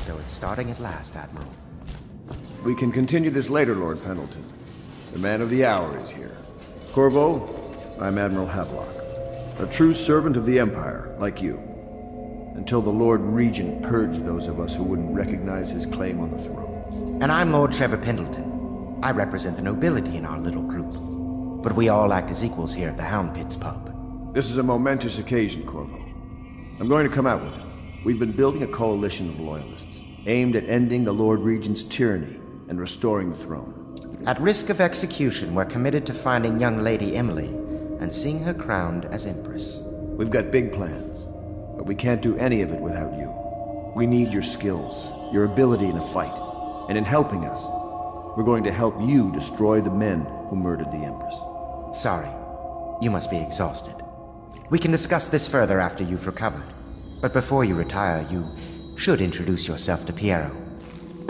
So it's starting at last, Admiral. We can continue this later, Lord Pendleton. The man of the hour is here. Corvo, I'm Admiral Havelock. A true servant of the Empire, like you. Until the Lord Regent purged those of us who wouldn't recognize his claim on the throne. And I'm Lord Trevor Pendleton. I represent the nobility in our little group. But we all act as equals here at the Hound Pits pub. This is a momentous occasion, Corvo. I'm going to come out with it. We've been building a coalition of loyalists, aimed at ending the Lord Regent's tyranny and restoring the throne. At risk of execution, we're committed to finding young Lady Emily and seeing her crowned as Empress. We've got big plans, but we can't do any of it without you. We need your skills, your ability in a fight, and in helping us, we're going to help you destroy the men who murdered the Empress. Sorry, you must be exhausted. We can discuss this further after you've recovered. But before you retire, you should introduce yourself to Piero.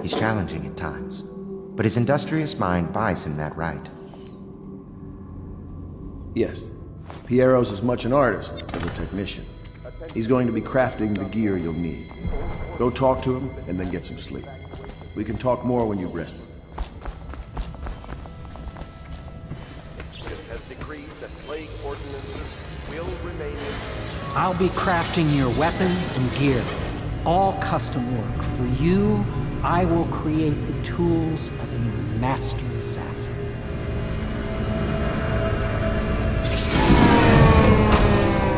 He's challenging at times, but his industrious mind buys him that right. Yes, Piero's as much an artist as a technician. He's going to be crafting the gear you'll need. Go talk to him, and then get some sleep. We can talk more when you've rested. Has decreed that plague ordinances will remain in. I'll be crafting your weapons and gear. All custom work. For you, I will create the tools of a master assassin.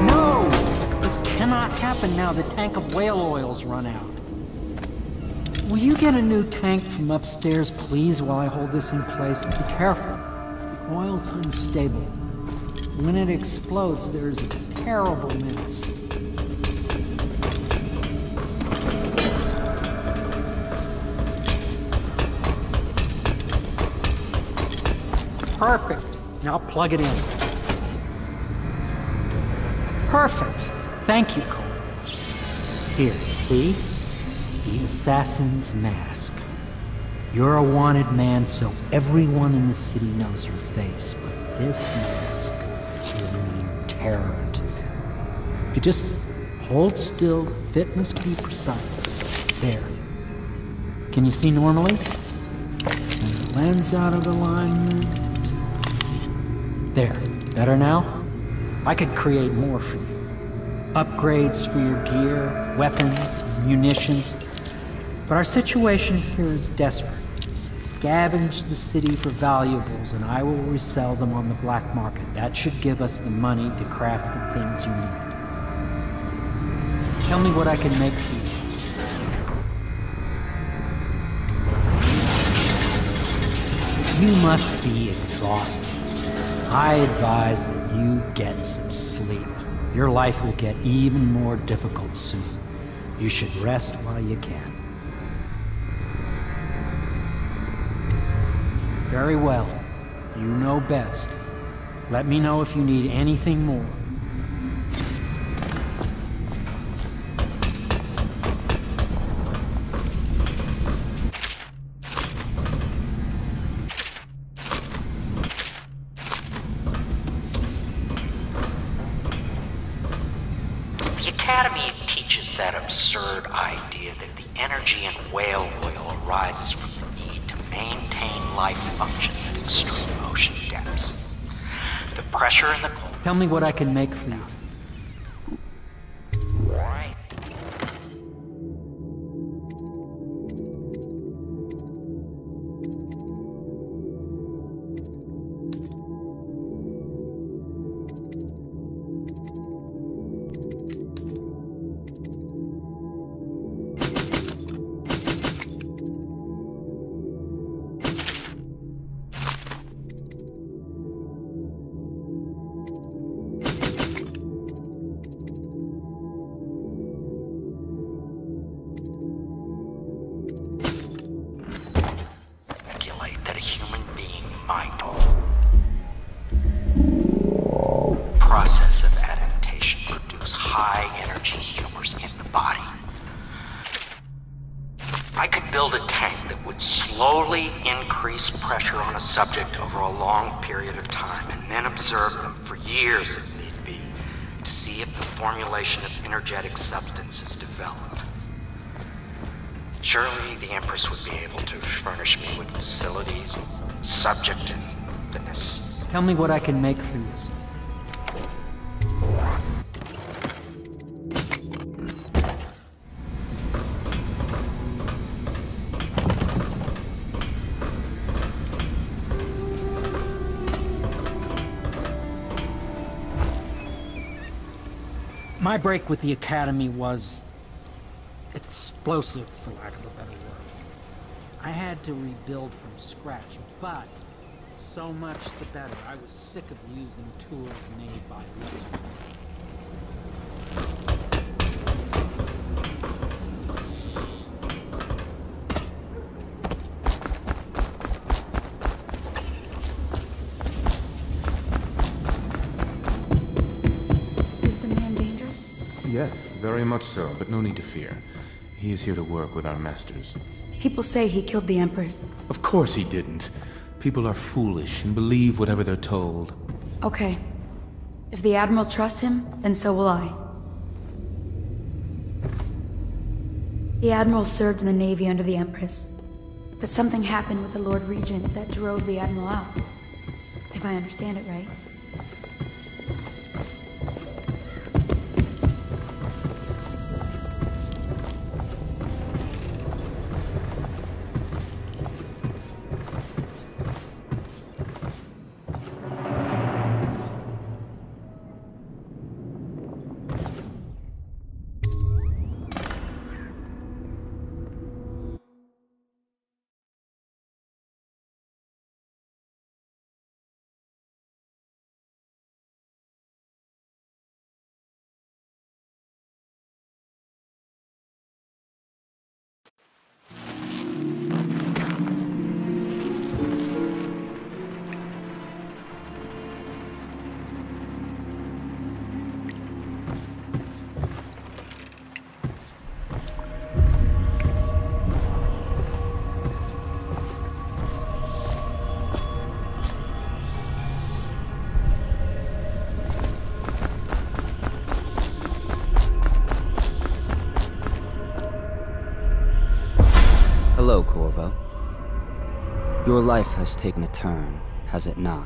No! This cannot happen now. The tank of whale oil's run out. Will you get a new tank from upstairs, please, while I hold this in place? Be careful. The oil's unstable. When it explodes, there's a terrible mess. Perfect. Now plug it in. Perfect. Thank you, Cole. Here, see? The assassin's mask. You're a wanted man, so everyone in the city knows your face, but this mask will mean terror to them. If you just hold still, the fit must be precise. There. Can you see normally? Send the lens out of alignment. There. Better now? I could create more for you. Upgrades for your gear, weapons, munitions. But our situation here is desperate. Scavenge the city for valuables, and I will resell them on the black market. That should give us the money to craft the things you need. Tell me what I can make for you. You must be exhausted. I advise that you get some sleep. Your life will get even more difficult soon. You should rest while you can. Very well. You know best. Let me know if you need anything more. The Academy teaches that absurd idea that the energy in whale oil arises from the need to maintain life functions at extreme ocean depths. The pressure in the cold... Tell me what I can make for you. That a human being might. Process of adaptation produce high energy humors in the body. I could build a tank that would slowly increase pressure on a subject over a long period of time and then observe them for years if need be to see if the formulation of energetic substance is developed. Surely the Empress would be able to furnish me with facilities subject to the Tell me what I can make for you. My break with the Academy was explosive, for lack of a better word. I had to rebuild from scratch, but so much the better. I was sick of using tools made by lesser. Yes, very much so, but no need to fear. He is here to work with our masters. People say he killed the Empress. Of course he didn't. People are foolish and believe whatever they're told. Okay. If the Admiral trusts him, then so will I. The Admiral served in the Navy under the Empress. But something happened with the Lord Regent that drove the Admiral out. If I understand it right. Hello, Corvo. Your life has taken a turn, has it not?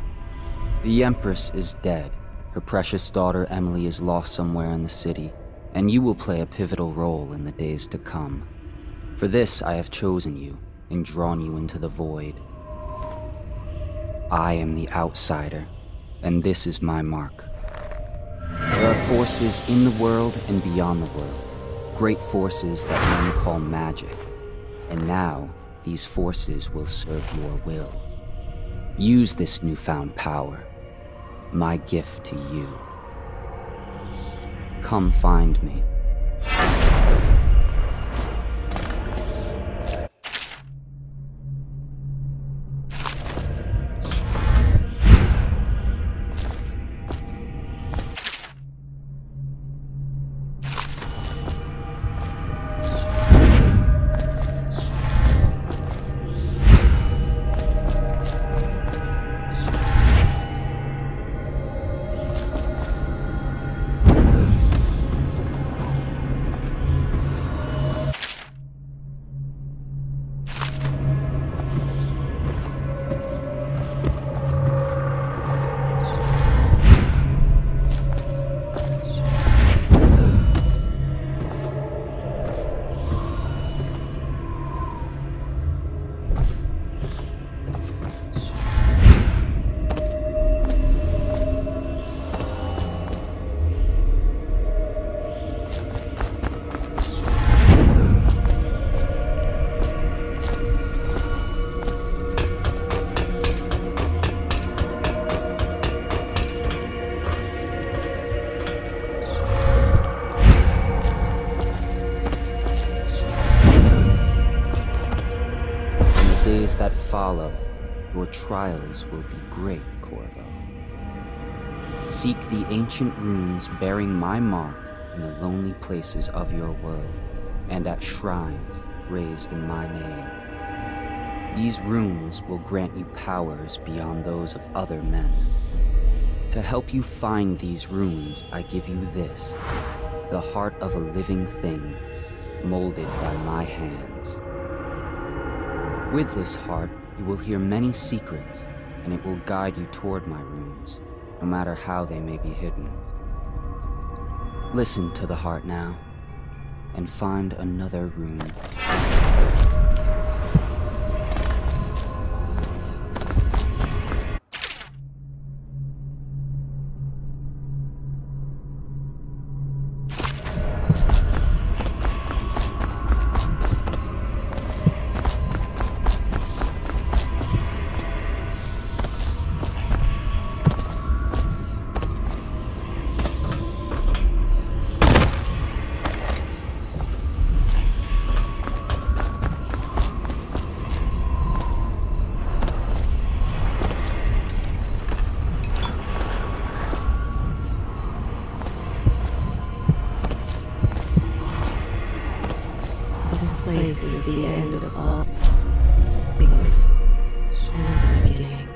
The Empress is dead. Her precious daughter Emily is lost somewhere in the city, and you will play a pivotal role in the days to come. For this, I have chosen you and drawn you into the void. I am the outsider, and this is my mark. There are forces in the world and beyond the world, great forces that men call magic. And now, these forces will serve your will. Use this newfound power, my gift to you. Come find me. That follow, your trials will be great, Corvo. Seek the ancient runes bearing my mark in the lonely places of your world, and at shrines raised in my name. These runes will grant you powers beyond those of other men. To help you find these runes, I give you this, the heart of a living thing, molded by my hands. With this heart, you will hear many secrets, and it will guide you toward my runes, no matter how they may be hidden. Listen to the heart now, and find another rune. This place is the end of all things, only the beginning.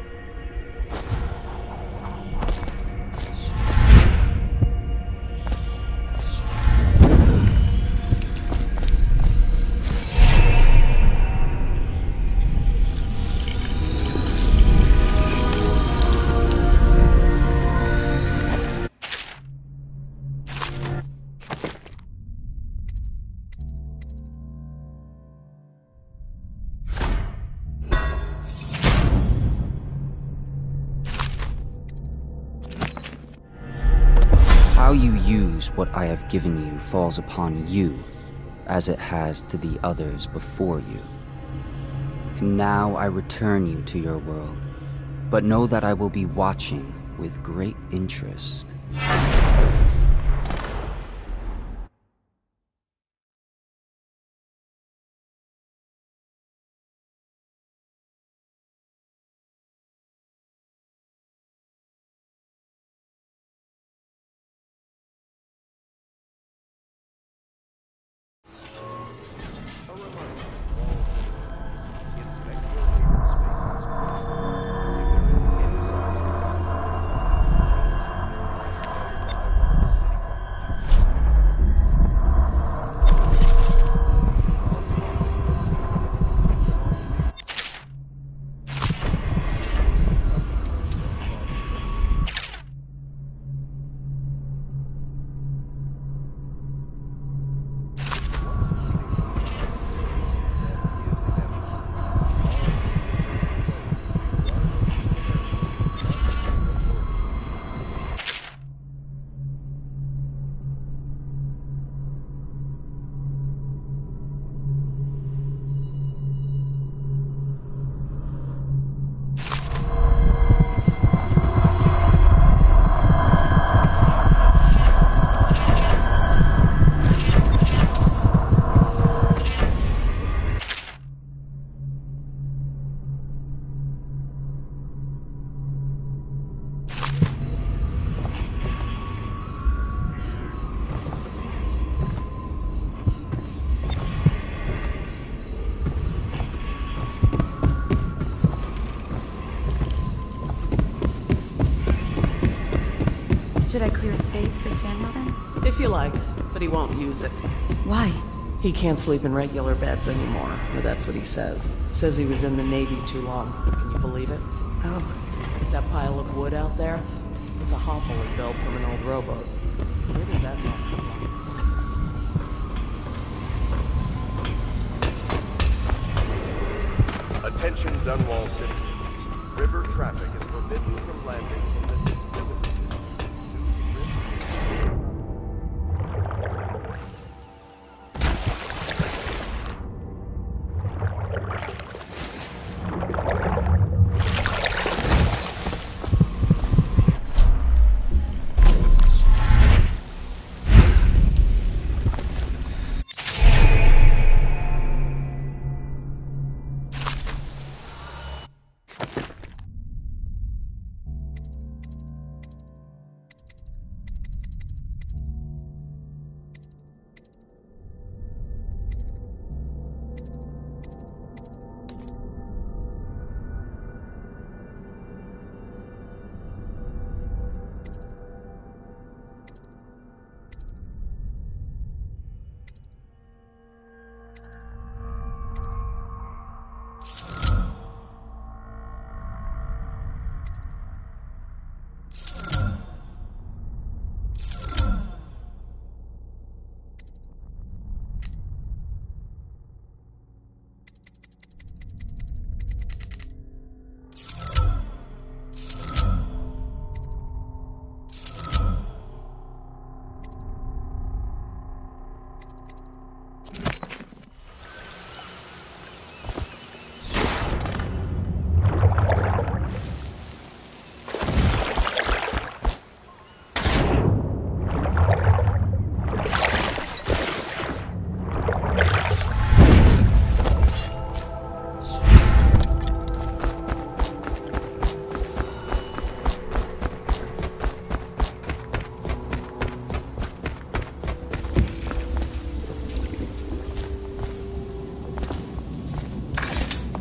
How you use what I have given you falls upon you, as it has to the others before you. And now I return you to your world, but know that I will be watching with great interest. Should I clear space for Samuel then? If you like, but he won't use it. Why? He can't sleep in regular beds anymore, or that's what he says. Says he was in the Navy too long. Can you believe it? Oh. That pile of wood out there? It's a hovel he built from an old rowboat. Where does that know? Attention Dunwall citizens. River traffic is forbidden from landing in the distillery.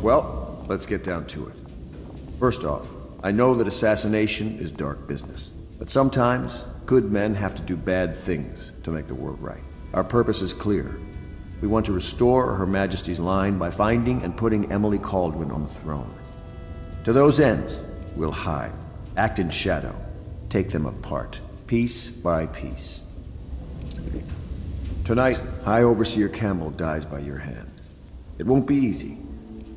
Well, let's get down to it. First off, I know that assassination is dark business, but sometimes good men have to do bad things to make the world right. Our purpose is clear. We want to restore Her Majesty's line by finding and putting Emily Kaldwin on the throne. To those ends, we'll hide, act in shadow, take them apart, piece by piece. Tonight, High Overseer Campbell dies by your hand. It won't be easy.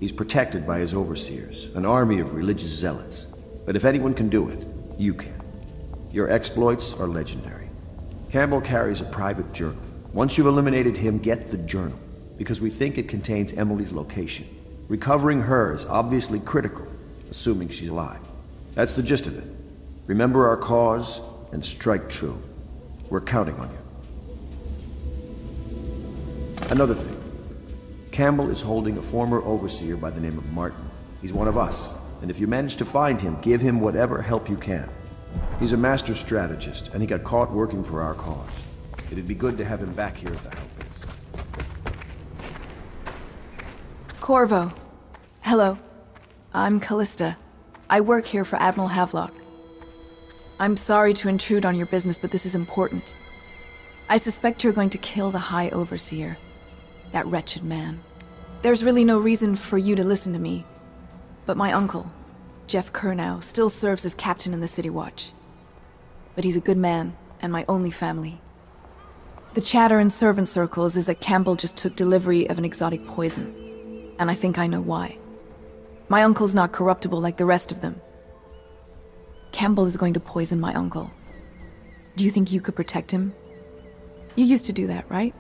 He's protected by his overseers, an army of religious zealots. But if anyone can do it, you can. Your exploits are legendary. Campbell carries a private journal. Once you've eliminated him, get the journal, because we think it contains Emily's location. Recovering her is obviously critical, assuming she's alive. That's the gist of it. Remember our cause and strike true. We're counting on you. Another thing. Campbell is holding a former overseer by the name of Martin. He's one of us, and if you manage to find him, give him whatever help you can. He's a master strategist, and he got caught working for our cause. It'd be good to have him back here at the help base. Corvo. Hello. I'm Callista. I work here for Admiral Havelock. I'm sorry to intrude on your business, but this is important. I suspect you're going to kill the High Overseer. That wretched man. There's really no reason for you to listen to me, but my uncle, Jeff Kernow, still serves as captain in the City Watch. But he's a good man, and my only family. The chatter in servant circles is that Campbell just took delivery of an exotic poison, and I think I know why. My uncle's not corruptible like the rest of them. Campbell is going to poison my uncle. Do you think you could protect him? You used to do that, right?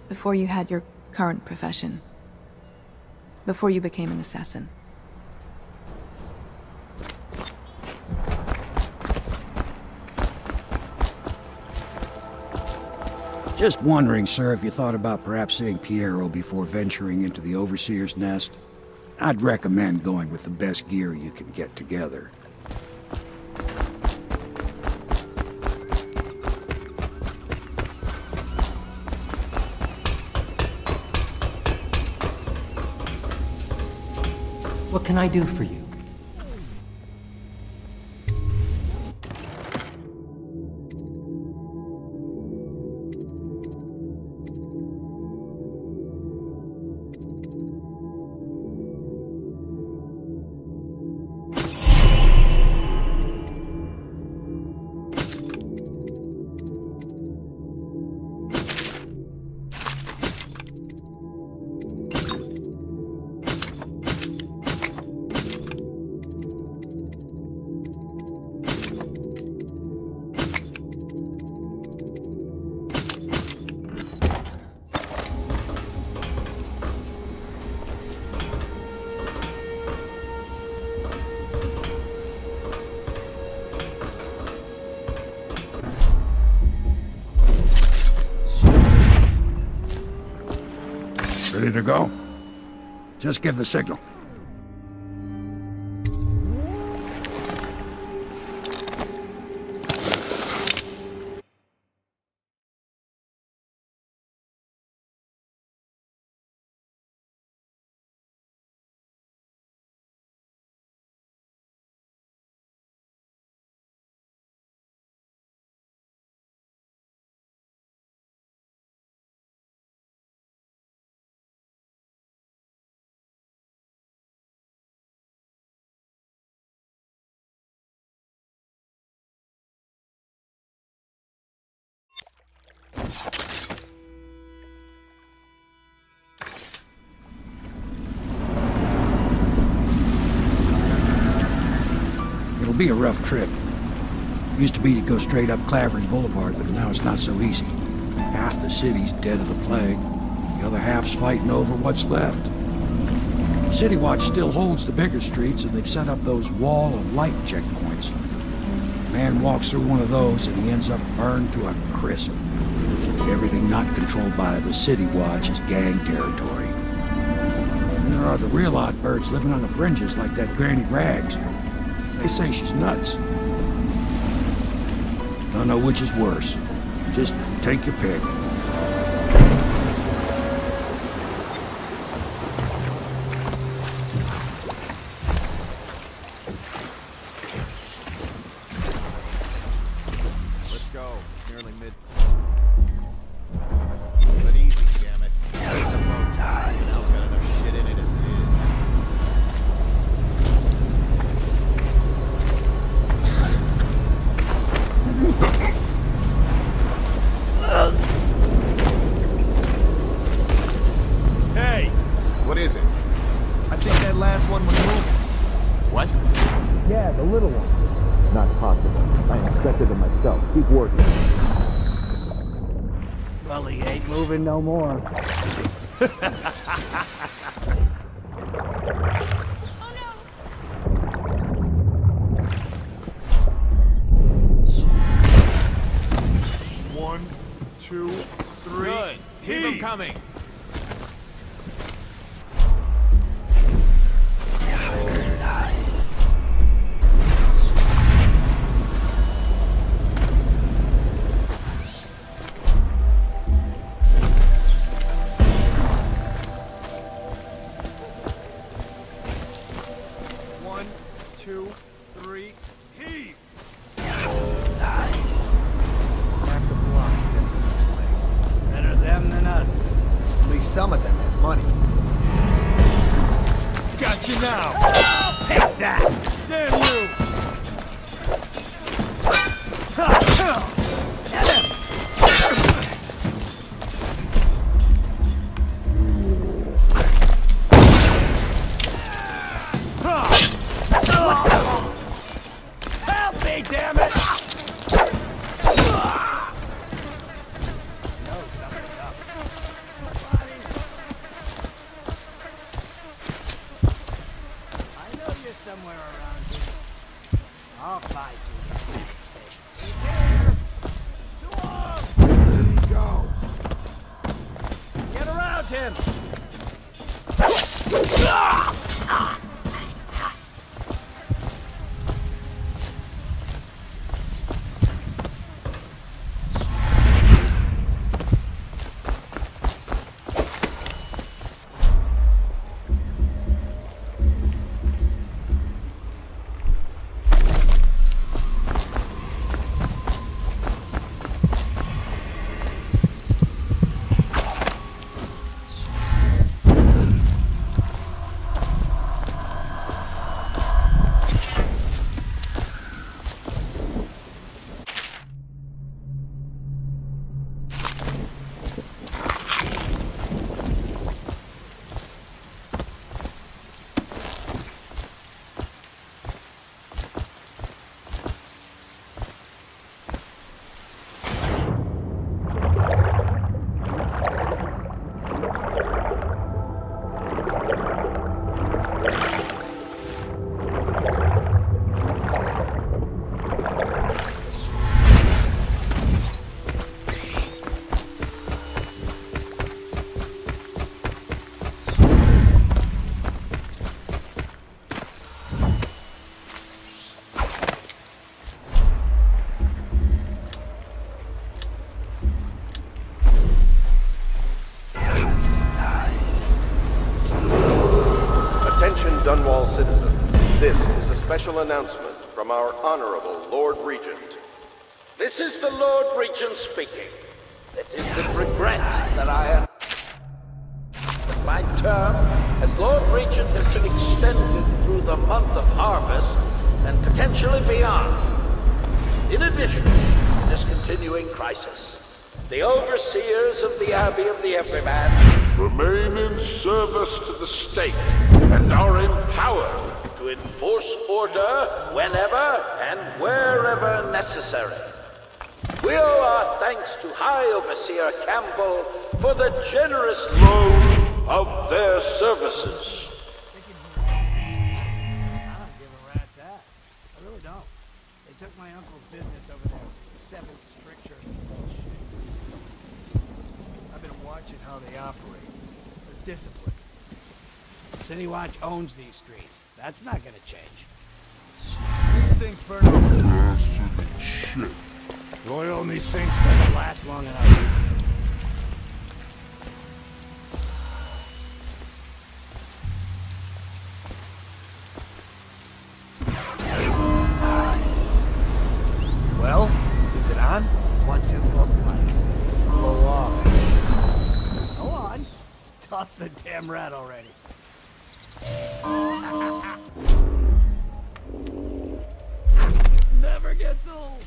Before you had your current profession. Before you became an assassin. Just wondering, sir, if you thought about perhaps seeing Piero before venturing into the Overseer's nest. I'd recommend going with the best gear you can get together. What can I do for you? Ready to go? Just give the signal. It'll be a rough trip. Used to be to go straight up Clavering Boulevard, but now it's not so easy. Half the city's dead of the plague. The other half's fighting over what's left. City Watch still holds the bigger streets, and they've set up those wall of light checkpoints. A man walks through one of those, and he ends up burned to a crisp. Everything not controlled by the City Watch is gang territory. And there are the real odd birds living on the fringes like that Granny Rags. They say she's nuts. Don't know which is worse. Just take your pick. What is it? I think that last one was moving. What? Yeah, the little one. Not possible. I inspected it myself. Keep working. Well, he ain't moving no more. One, two, three. Good. Keep them coming. One, two, three, heave! Nice. Half the block, definitely. Better them than us. At least some of them have money. Got you now! I'll take that! Damn you! Help me, damn it! No, something's up. I know you're somewhere around here. I'll find you. He's here! To arms! Where did he go? Get around him! Dunwall citizen, this is a special announcement from our Honorable Lord Regent. This is the Lord Regent speaking. It is with regret that I am... that my term as Lord Regent has been extended through the month of harvest and potentially beyond. In addition to this continuing crisis, the overseers of the Abbey of the Everyman remain in service to the state and are empowered to enforce order whenever and wherever necessary. We owe our thanks to High Overseer Campbell for the generous loan of their services. I don't give a rat's ass. I really don't. They took my uncle's business over there. 7th stricture bullshit. I've been watching how they operate. They're disciplined. City Watch owns these streets. That's not gonna change. These things burn up. Shit. Oil on these things doesn't last long enough. Well, is it on? What's it look like? Blow off. Go on. Toss the damn rat already. Never gets old.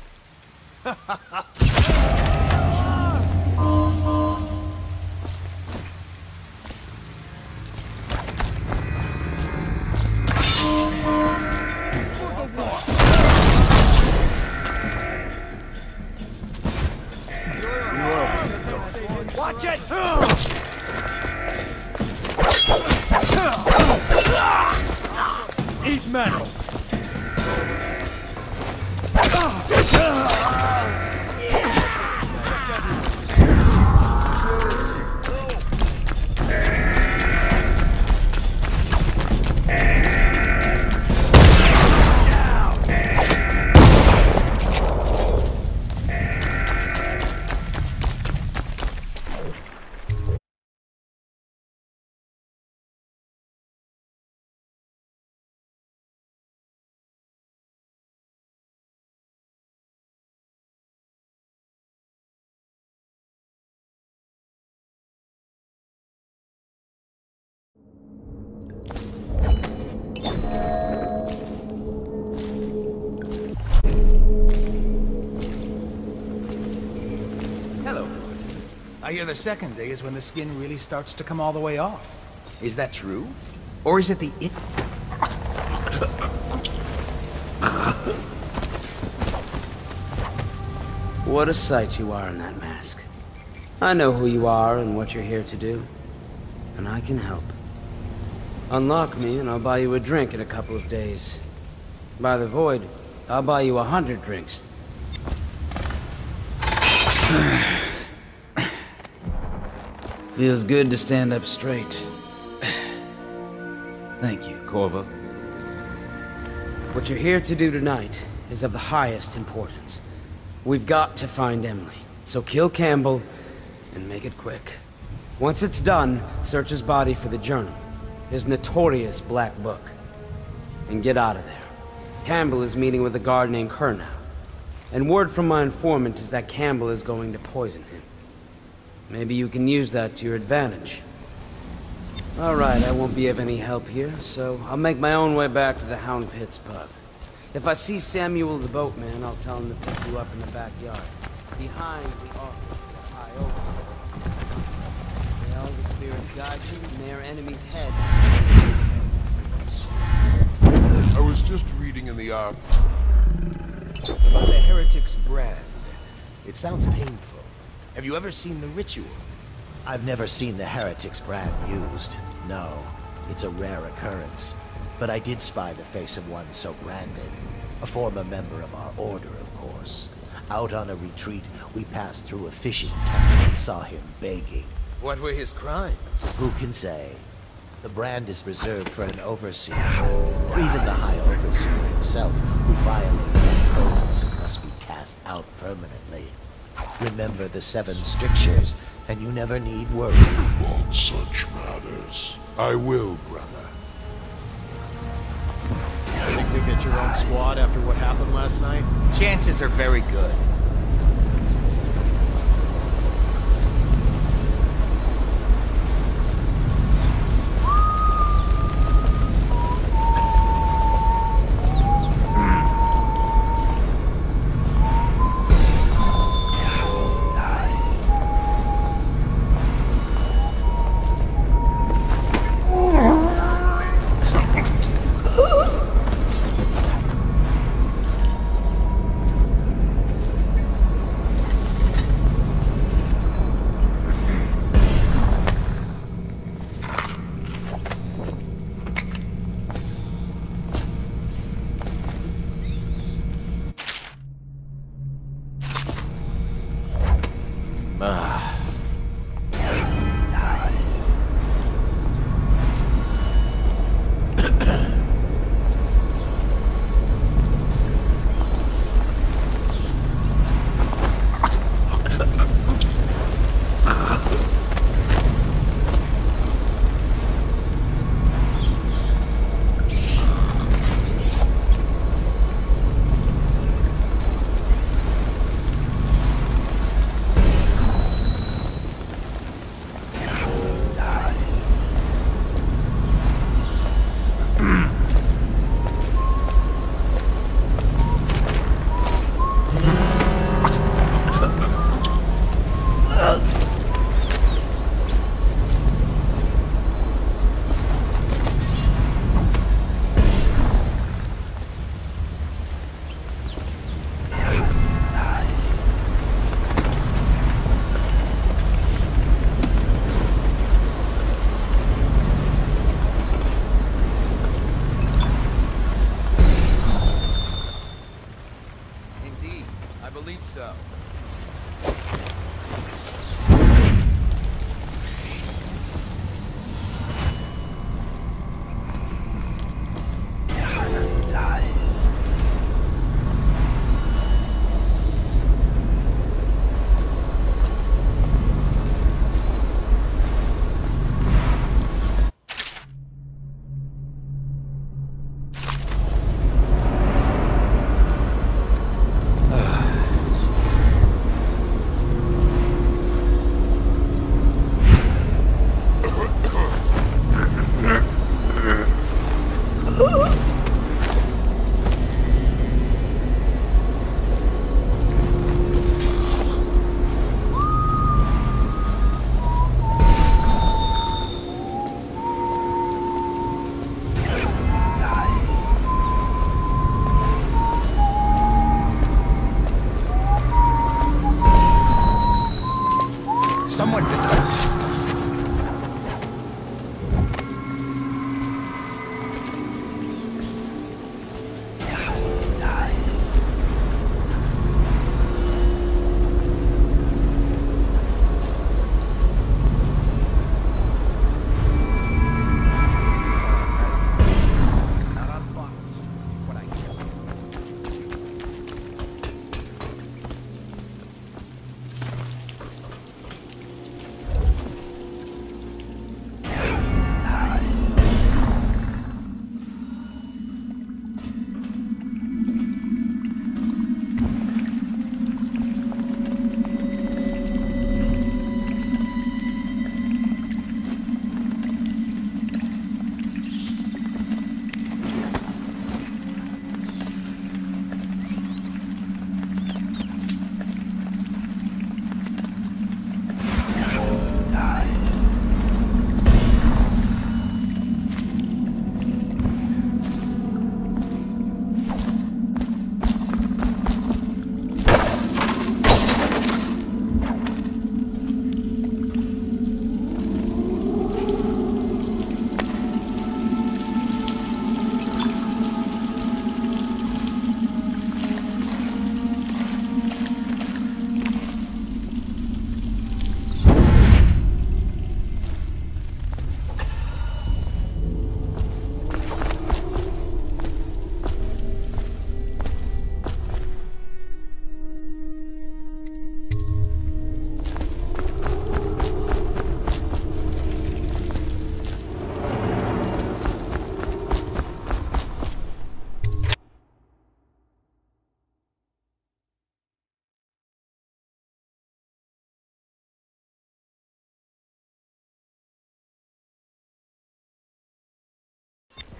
metal! I hear the second day is when the skin really starts to come all the way off. Is that true? Or is it the it? What a sight you are in that mask. I know who you are and what you're here to do. And I can help. Unlock me and I'll buy you a drink in a couple of days. By the Void, I'll buy you 100 drinks. Feels good to stand up straight. Thank you, Corvo. What you're here to do tonight is of the highest importance. We've got to find Emily, so kill Campbell and make it quick. Once it's done, search his body for the journal, his notorious black book, and get out of there. Campbell is meeting with a guard named Kernow, and word from my informant is that Campbell is going to poison him. Maybe you can use that to your advantage. Alright, I won't be of any help here, so I'll make my own way back to the Hound Pits pub. If I see Samuel the boatman, I'll tell him to pick you up in the backyard, behind the office of the High Overseer. May all the spirits guide you, and their enemy's head. I was just reading in the ark about the heretic's brand. It sounds painful. Have you ever seen the ritual? I've never seen the heretic's brand used. No, it's a rare occurrence. But I did spy the face of one so branded. A former member of our order, of course. Out on a retreat, we passed through a fishing town and saw him begging. What were his crimes? Who can say? The brand is reserved for an overseer, or even the High Overseer himself, who violates our codes and must be cast out permanently. Remember the 7 strictures, and you never need worry. about such matters. I will, brother. Think you'll get your own squad after what happened last night? Chances are very good. so. Someone did that.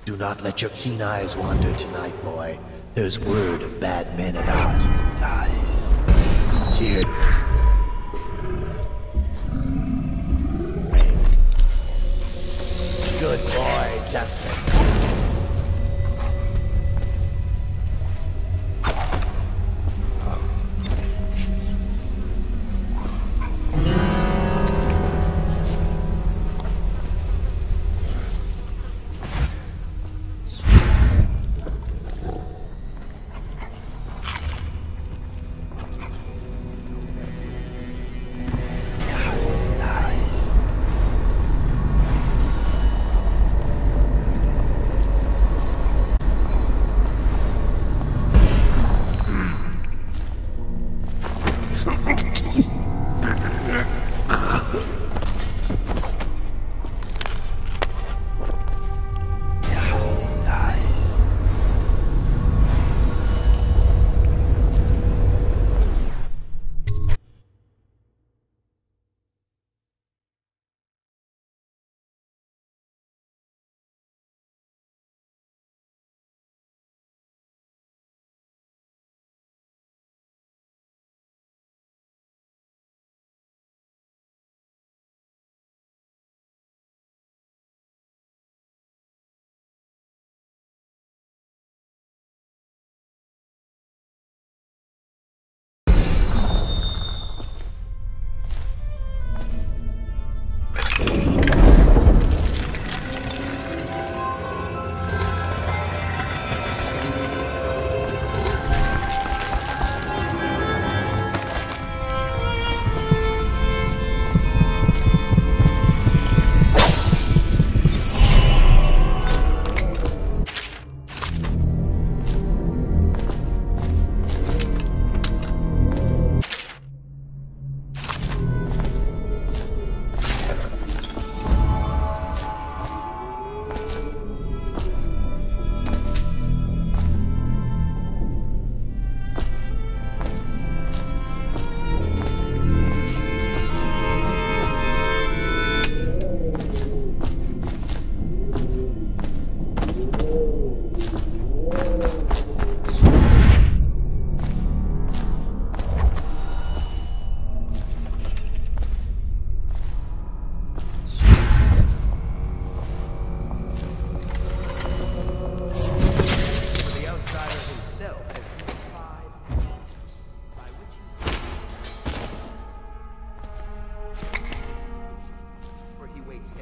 Do not let your keen eyes wander tonight, boy. There's word of bad men about. Here. Good boy, Justice.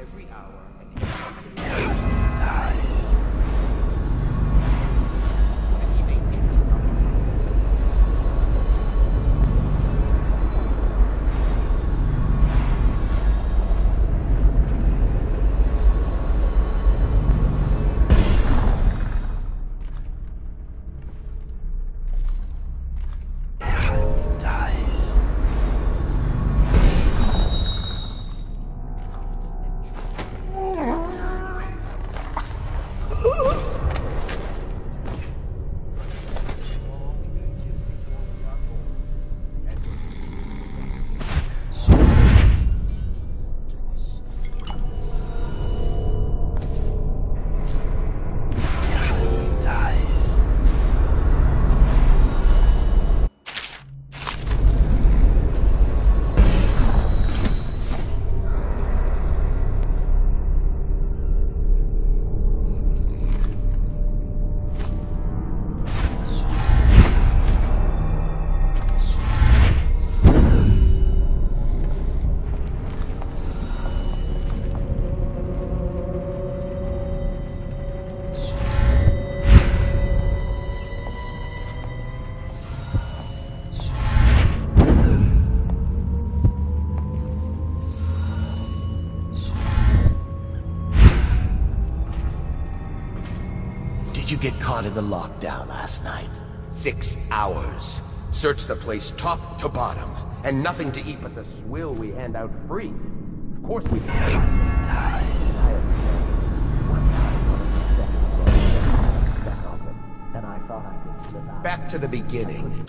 every hour and Nice. You get caught in the lockdown last night. 6 hours. Searched the place top to bottom, and nothing to eat but the swill we hand out free. Of course we Nice. And I thought I could slip out. Back to the beginning.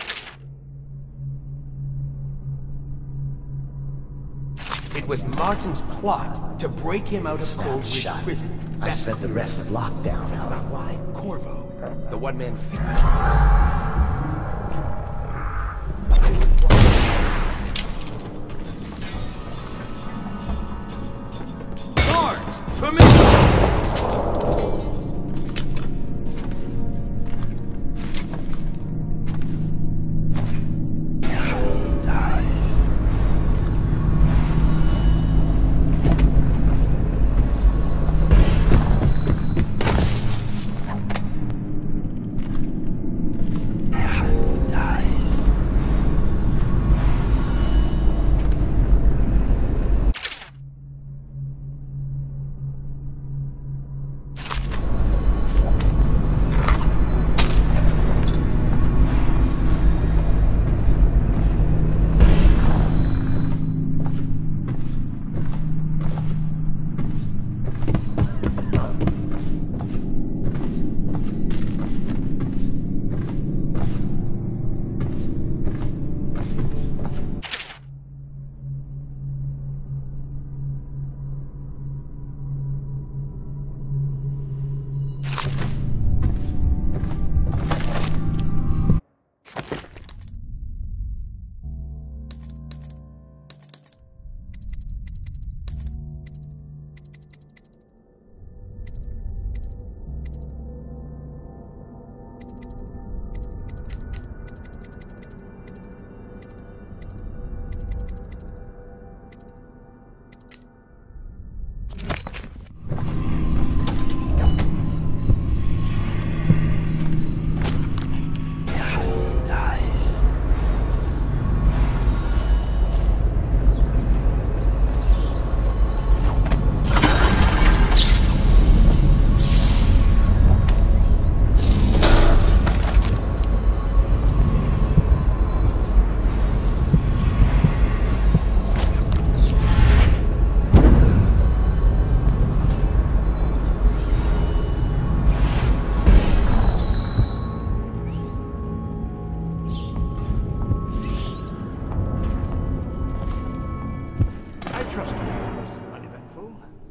It was Martin's plot to break him out of Cold Ridge Prison. I spent the rest of lockdown out. But why Corvo? The one-man Guards! To me!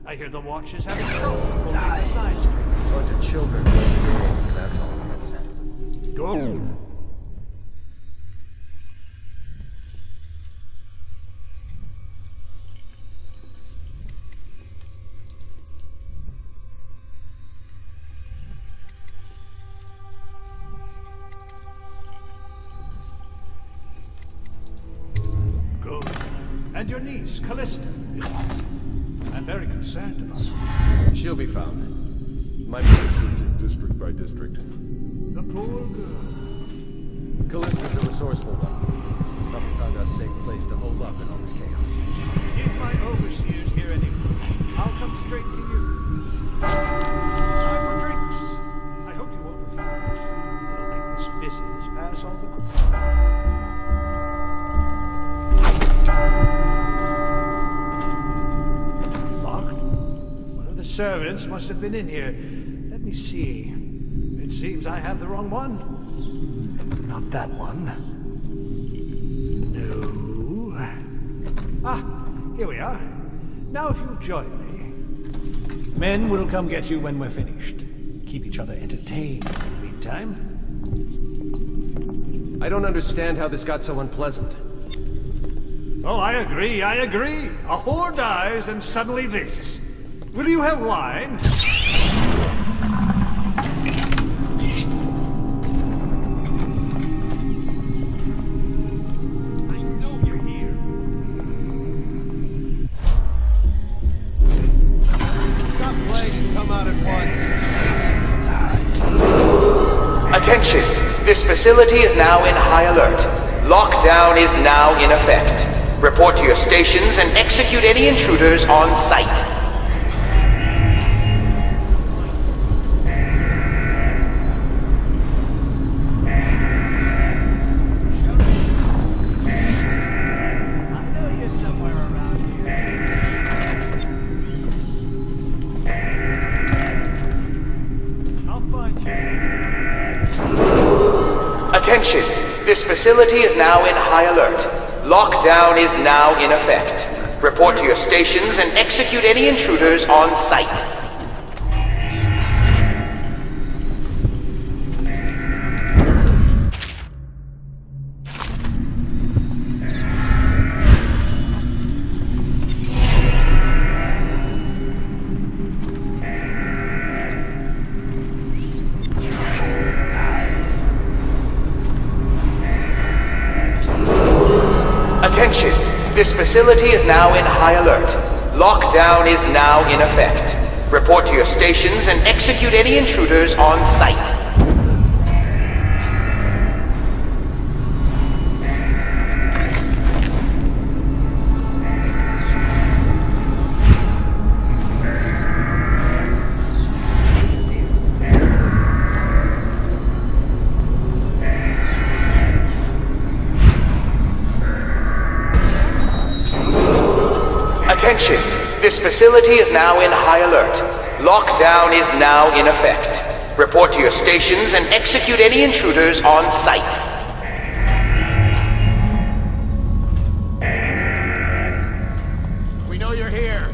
I hear the watch is having trouble pulling the side streets. Bunch of children playing games, that's all I can say. Go! Good. And your niece, Callista, is... I'm very concerned about her. She'll be found. My men are searching district by district. The poor girl. Callista's a resourceful one. Probably found us a safe place to hold up in all this chaos. If my overseers hear any word, I'll come straight to you. Time for drinks. I hope you won't refuse. It'll make this business pass all the Locked? One of the servants must have been in here. Let me see. It seems I have the wrong one. Not that one. No. Ah, here we are. Now if you'll join me. Men will come get you when we're finished. Keep each other entertained in the meantime. I don't understand how this got so unpleasant. Oh, I agree. A whore dies and suddenly this. Will you have wine? Attention! This facility is now in high alert. Lockdown is now in effect. Report to your stations and execute any intruders on sight. Attention! This facility is now in high alert. Lockdown is now in effect. Report to your stations and execute any intruders on sight. Attention! This facility is now in high alert. Lockdown is now in effect. Report to your stations and execute any intruders on sight. Attention! This facility is now in high alert. Lockdown is now in effect. Report to your stations and execute any intruders on sight. We know you're here.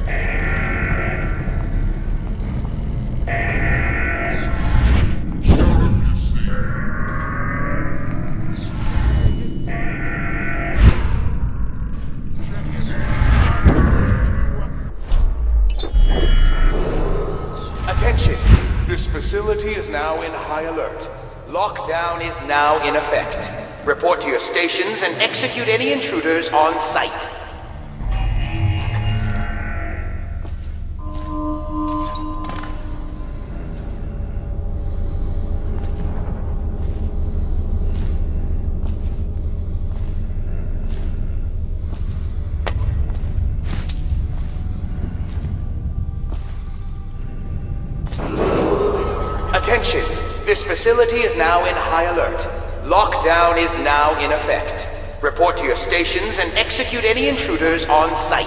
Attention! This facility is now in high alert. Lockdown is now in effect. Report to your stations and execute any intruders on sight. Attention! This facility is now in high alert. Lockdown is now in effect. Report to your stations and execute any intruders on sight.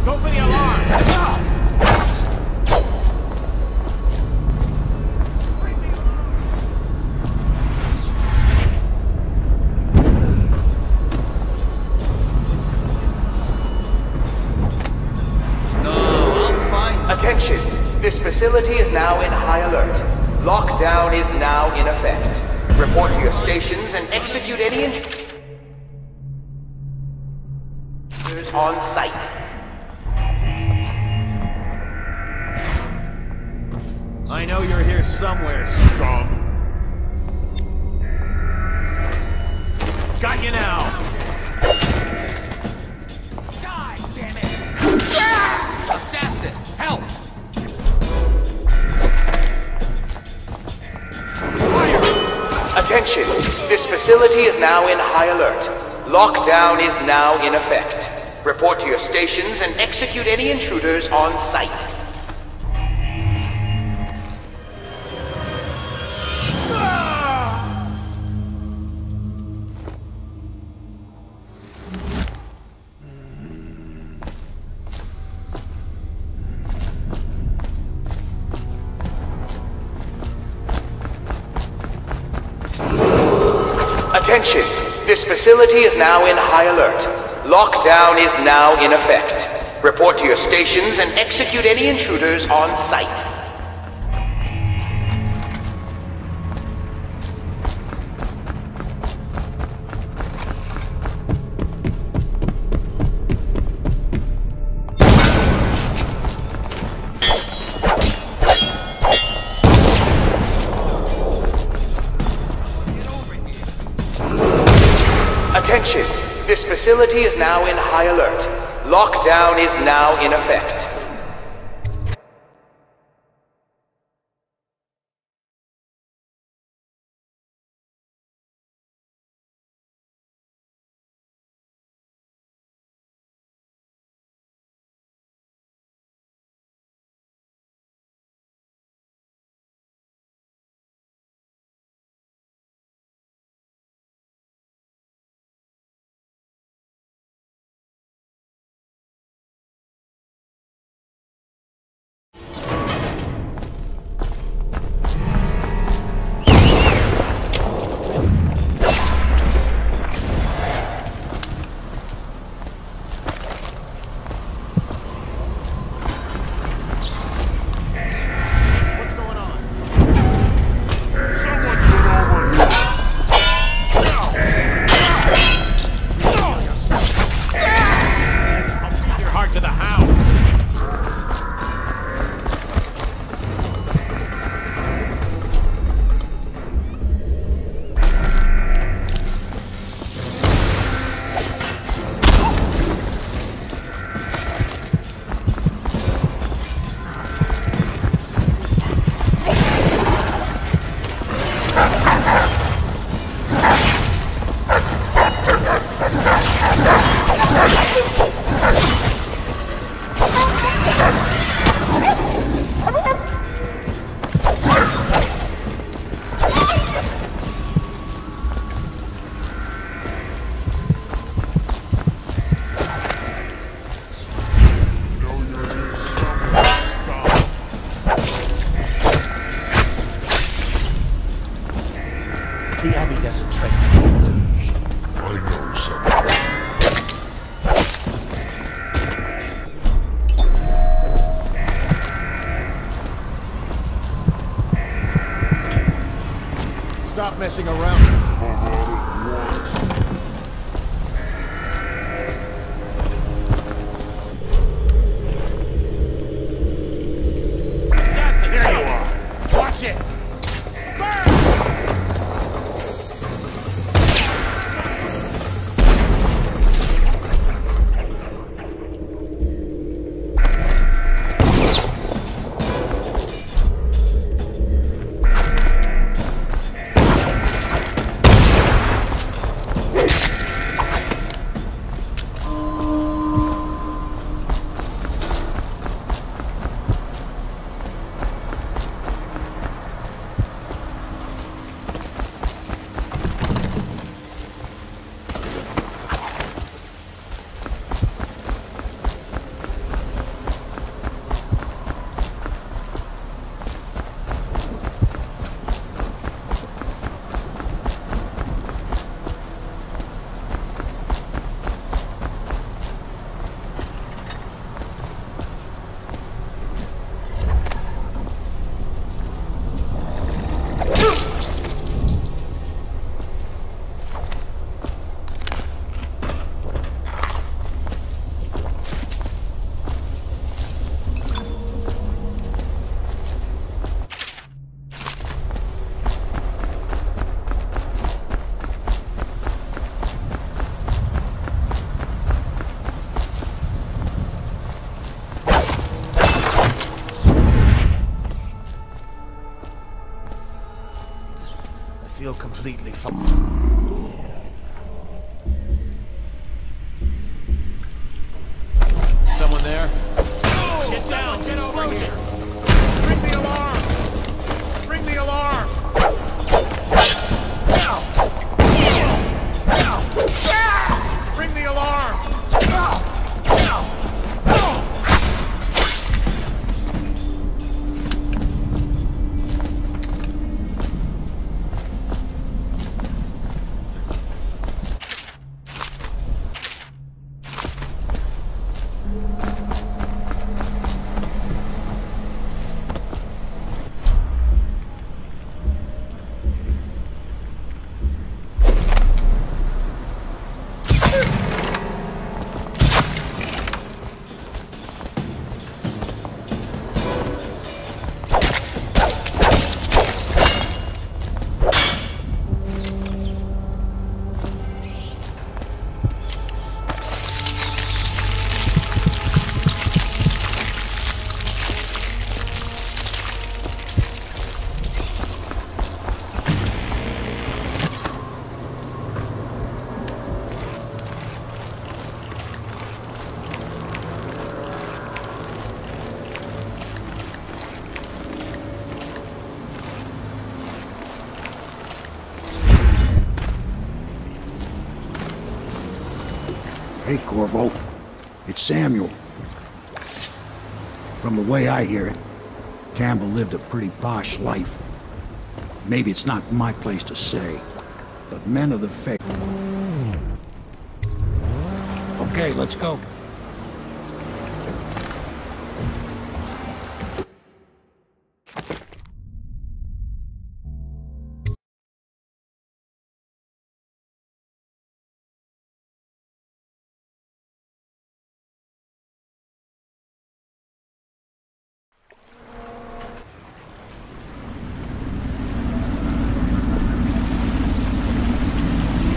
Go for the alarm! Attention! This facility is now in high alert. Lockdown is now in effect. Report to your stations and execute any intruders on sight. I know you're here somewhere, scum. Got you now! facility is now in high alert. Lockdown is now in effect. Report to your stations and execute any intruders on sight. Attention! This facility is now in high alert. Lockdown is now in effect. Report to your stations and execute any intruders on sight. Attention! This facility is now in high alert. Lockdown is now in effect. The Abbey doesn't trade. I know something. Stop messing around. Assassin, there you are. Watch it. Feel completely fine. Anyone there? Get down! Get over here! Bring the alarm! Bring the alarm! Bring the alarm! Hey, Corvo. It's Samuel. From the way I hear it, Campbell lived a pretty posh life. Maybe it's not my place to say, but men of the faith... Okay, let's go.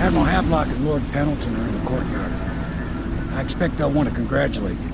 Admiral Havelock and Lord Pendleton are in the courtyard. I expect they'll want to congratulate you.